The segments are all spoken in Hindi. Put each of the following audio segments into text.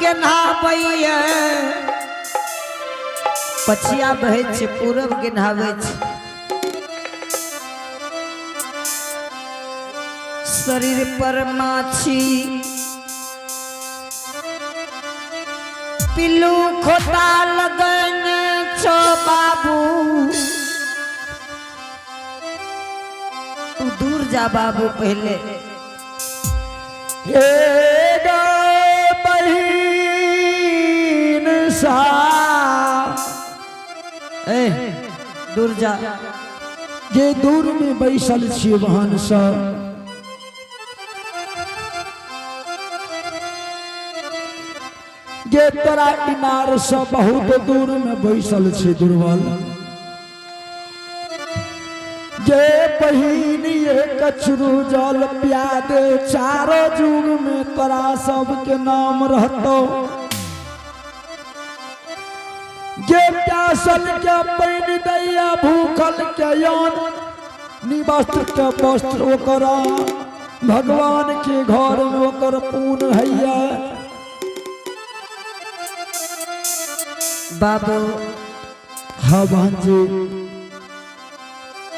गेन्हाबैया पछिया बहे छे पूरब गेन्हाबै छे शरीर पर माछी पिल्लू खोता लगन छो बाबू तू दूर जा बाबू पहले बहिन सा दूर जा जे दूर में बैसल छी वहन सा जे तोरा इनार से बहुत दूर में बैसल छी दुर्बल जे बहिनी कचरू जल प्यादे चारो जुग में तोरा सबके नाम रहतो जे प्यासल के पानी दैया भूखल के यान निवस्त्र के वस्त्र ओकरा भगवान के घर में ओकर पूर्ण हैया बाबू हाँ बहन जी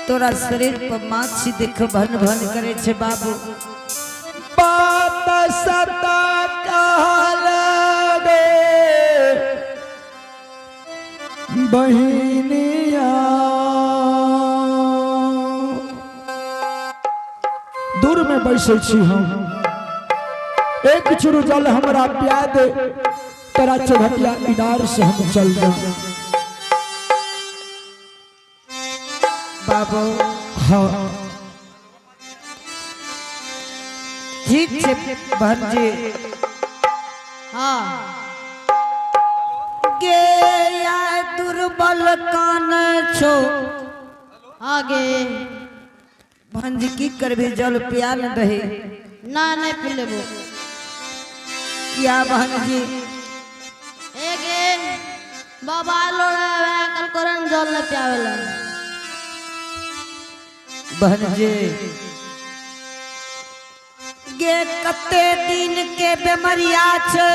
तोरा शरीर पर माछी देख भन भन करे छे बाबू बात सता कहले बहिनिया दूर में बैसे छी हम एक चुरु जल हमरा पिया दे तेरा चौघटिया इनार से हम चल जाए बाबू हाँ ठीक छे बहन जी हाँ गे या दुर्बल कान छो आगे बहन जी की करबे जल पिया न रहे ना नहीं पी लेबो क्या बहन जी एगे बाबा लोड़ा कल करन जल न पियावेला बहन जी गे कते दिन के बेमरिया छे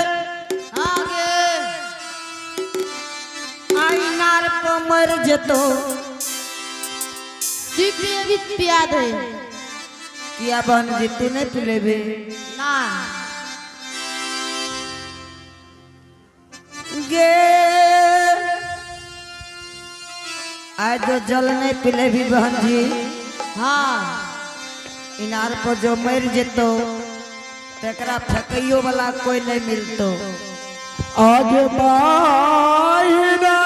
आगे आइनार पर मर जतो सीपी भी पिया दे किया बहन जी तू नहीं पी लेबे ना गे आज जो जल नहीं पी लेबी बहन जी हाँ इनार पर जो मर जेतो तेकरा फेकइयो वाला कोई नहीं मिलतो आगे बाहिना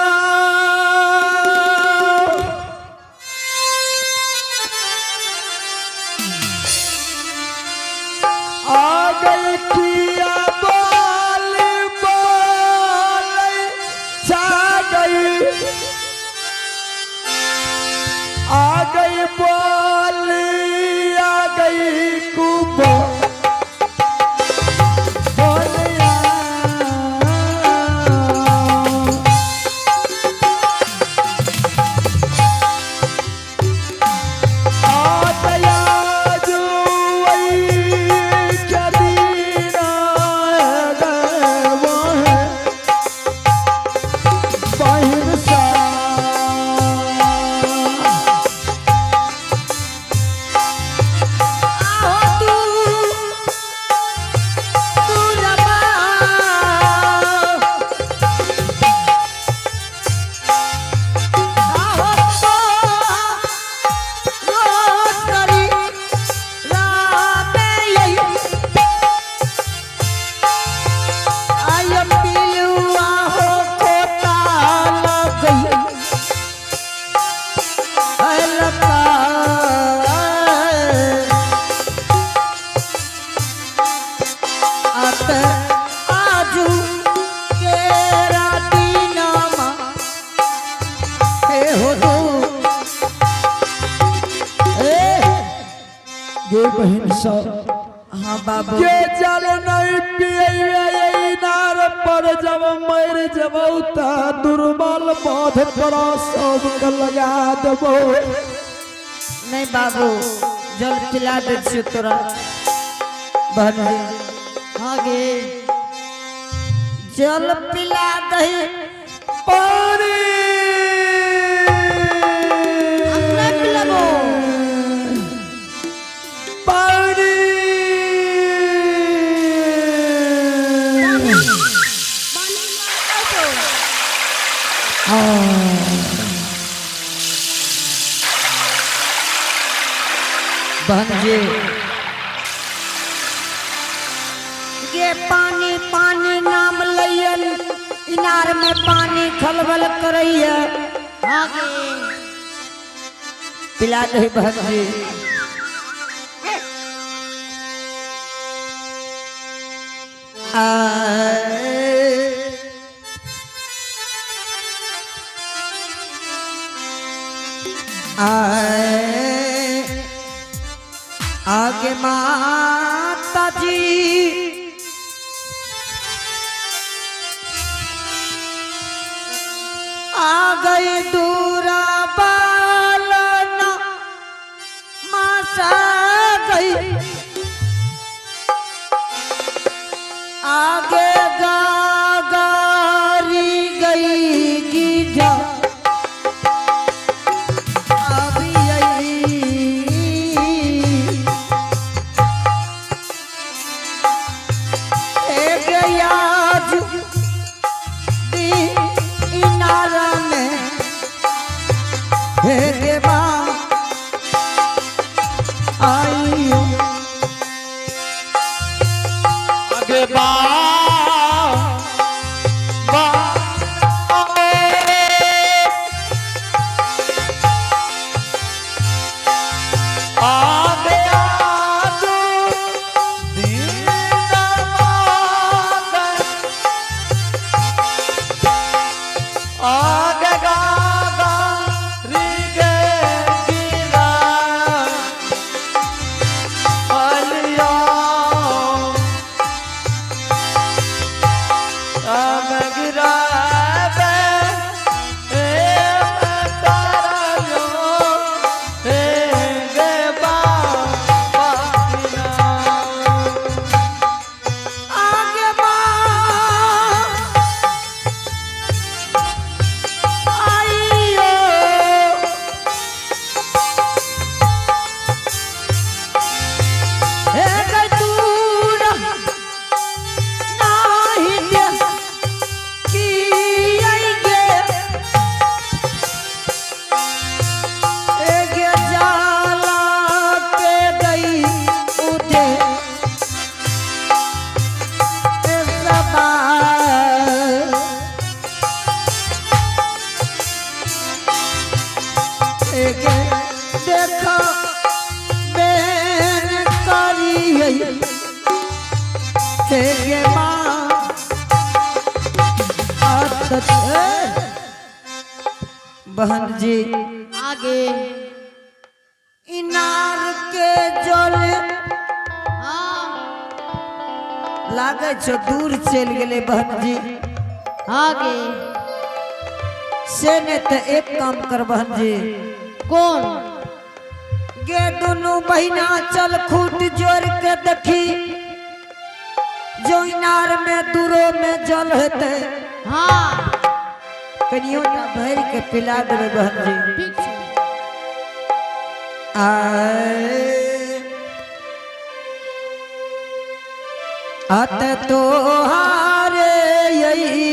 आ गई किया बोल बोल जा गई आ गई बोल आ गई कुबो बहन सब हाँ बाबू ये जल नहीं पिए नार पर जब मर जबौ त दुर्बल बोध पर सबके लगा देबो नहीं बाबू जल पिला दे छी तोरा बहन आगे चल पिला दही पानी हम नहीं पिलाबो। पानी बहन जी ये पानी पानी नाम लैयन इनार में पानी खलबल करैया आगे पिला दही बहन जी आगे माता जी आ गई दूरा बालना मासा गई आगे गागारी गई गीजा अभी आई एक याद दी इनारा में एक बार आई आगे बा देखो बेन करी हे माँ बहन जी आगे इनार के जल हाँ लागे छो दूर चल गए बहन जी आगे से ने तो एक काम कर बहन जी कौन गे दोनों बहिना चल खूट जोड़ के देखी जो इनार में दूरो में जल हेते हाँ कनियो टा भर के पिला देवे बहन जी ठीक छै आते तो हारे यही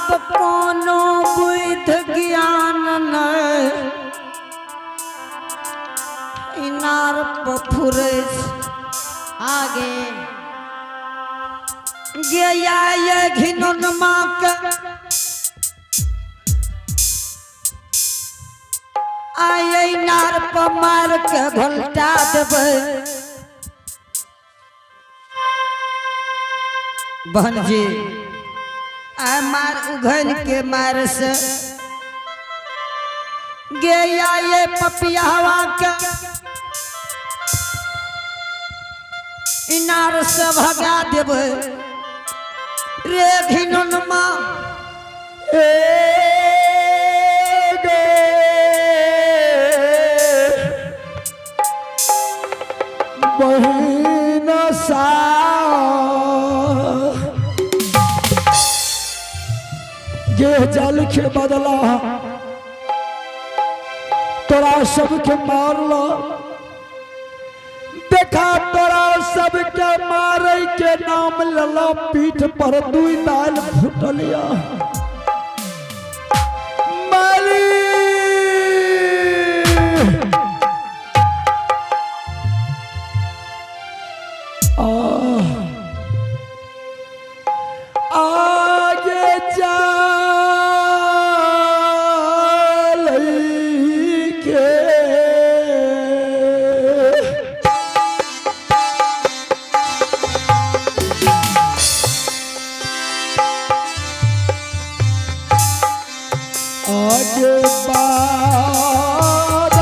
अब कोनो बुध ज्ञान नहीं इनार पफुरे आगे गया ये घिनन माँ के आये इनार पर मार के घोलटा देवे बहन जी आ मार उघन के मार से गया ये पपियावा के इनार से भगा देवे रे घिनन माँ बहिन सा ये जल के बदला तोरा सबके मारला देखा तोरा सबके मारे के नाम लला पीठ पर दुई दाल फुटलिया माली आगे चल के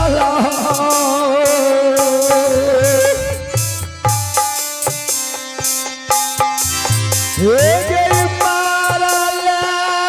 आगे बादला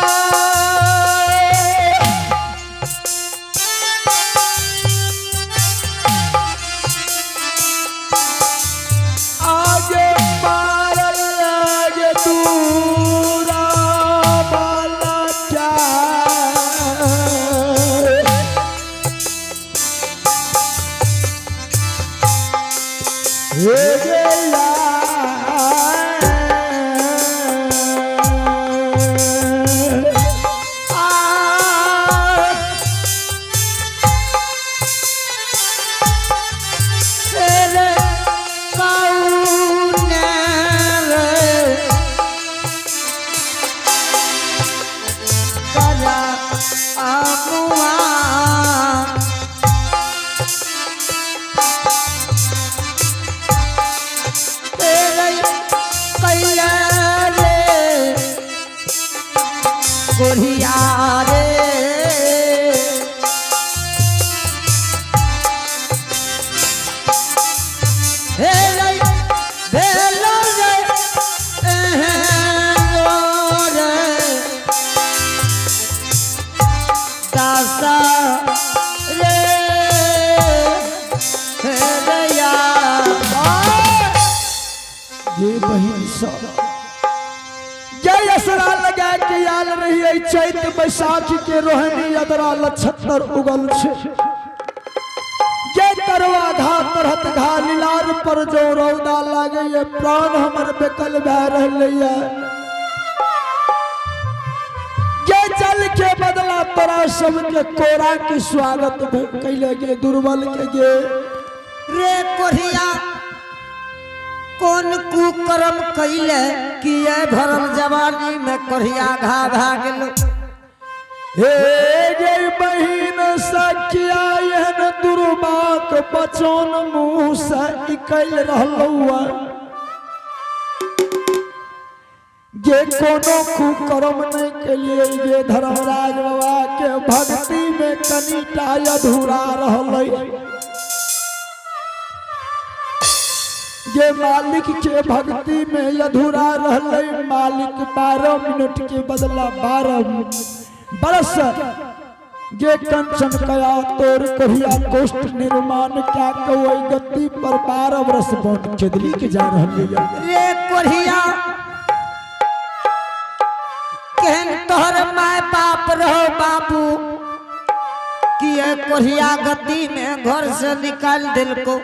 कोरिया रे हे रे भेलो रे एहनो रे दासा रे हे दया ये बहिन सा जय असरा लगा के आल रही है चैत बैसाखी के रोहिणी अदरा लछतर उगल छे जय तरवा घा तरहत घा लीलार पर जो रौदा लागे ये प्राण हमर बेकल बह रहले है जय जल के बदला तोरा सब के कोरा के स्वागत कैले गे दुर्बल के गे रे कोरिया कौन कुकर्म कैले किए भरल जवानी में कोरिया घा भागल हे गे बहिन सखिया एहन दुर्बाक बचन मुँह से निकल रहलौआ जे कोनो कुकर्म नहीं कलिए जे धर्मराज बाबा के भक्ति में कनिटा अधूरा रहलै ये मालिक के भक्ति में अधूरा रहले मालिक 12 मिनट के बदला 12 बरस ये कंचन कया तोर कहिया कोष्ठ निर्माण क्या कोई गति पर 12 वर्ष बन चदली के जा रहले रे कोरिया कहन तोहर माय बाप रहो बाबू कि ये कोरिया गति में घर से निकाल दिल को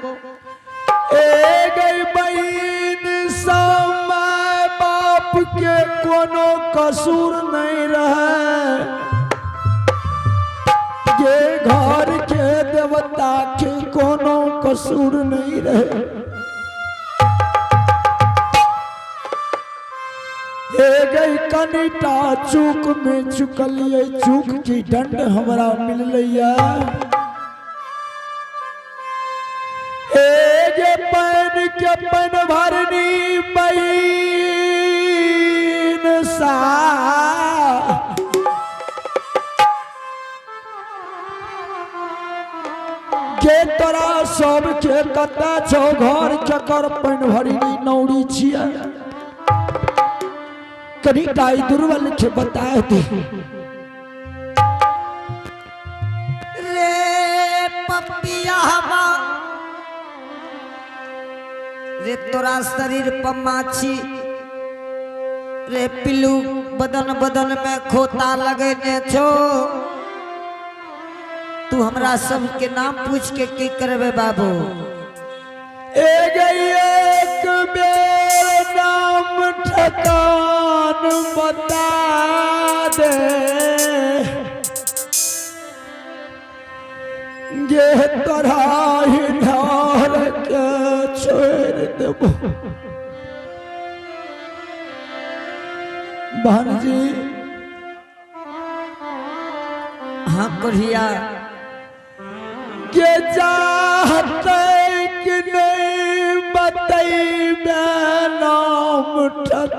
ए गई बहन समय बाप के कोनो कसूर नहीं रहे, ये घर के देवता के कोनो कसूर नहीं रहे। ए गई कनिटा चूक में चुकलिए, चूक की दंड हमरा मिल लिया। ये पैन के पैन भरनी बहीन सा, के तोरा सब के कता छो घर चकर पैन भरनी नौरी छिया। कनी टाई दुर्बल के बता दे रे पपिया रे तोरा शरीर पर माछी रे पिल्लू बदन बदन में खोता लगेने छो। तू हमरा सब के नाम पूछ के की करबे बाबू? एक बेर नाम ठकान बता दे, ये तोरा हिनार के छोड़ देबो। भांजी हाँ कोढ़िया के चाहते कि नहीं बताई मैं नाम ठक,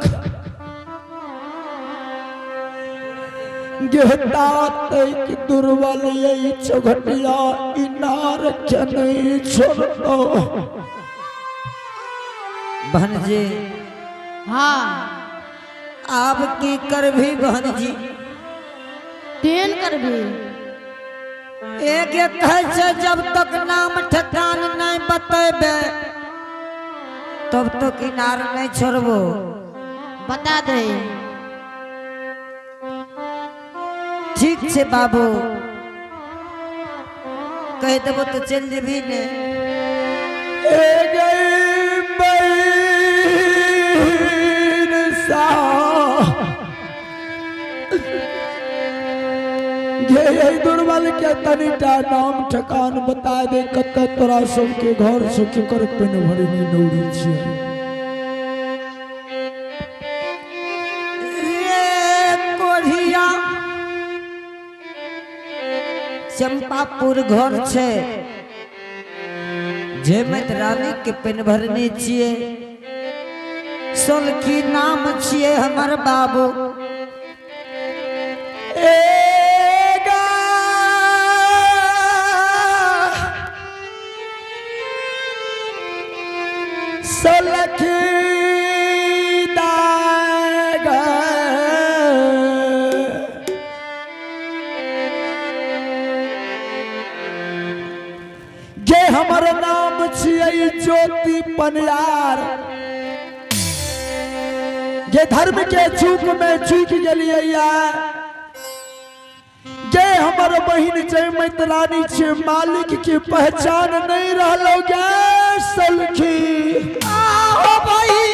गेता तक दुर्बल यही चौघटिया इनार के नहीं छोड़ो। बहन जी हाँ आप की करभी बहन जी? तेन कर भी एक कहे छे जब तक नाम ठकान नहीं बतेबे तब तक किनार नहीं छोड़बो। बता दे। ठीक छे बाबू, कह देबो तो चल जेबी ने। ये दुर्बल के तनिटा नाम ठकान बता दे, कत तोरा सबके घर से केकर पेन भरनी नौरी छियै। रे कोढ़िया चंपापुर घर छे, जेमत रानी के पेन भरनी छियै। सोलखी नाम छियै हमर बाबू। जे हमर नाम छियै ज्योति पनियार, जे धर्म के चूक में चूक गेलियै या। जे हमर बहिन जयमत रानी छे, मालिक की पहचान नहीं रहलो गे सलखी। आओ भाई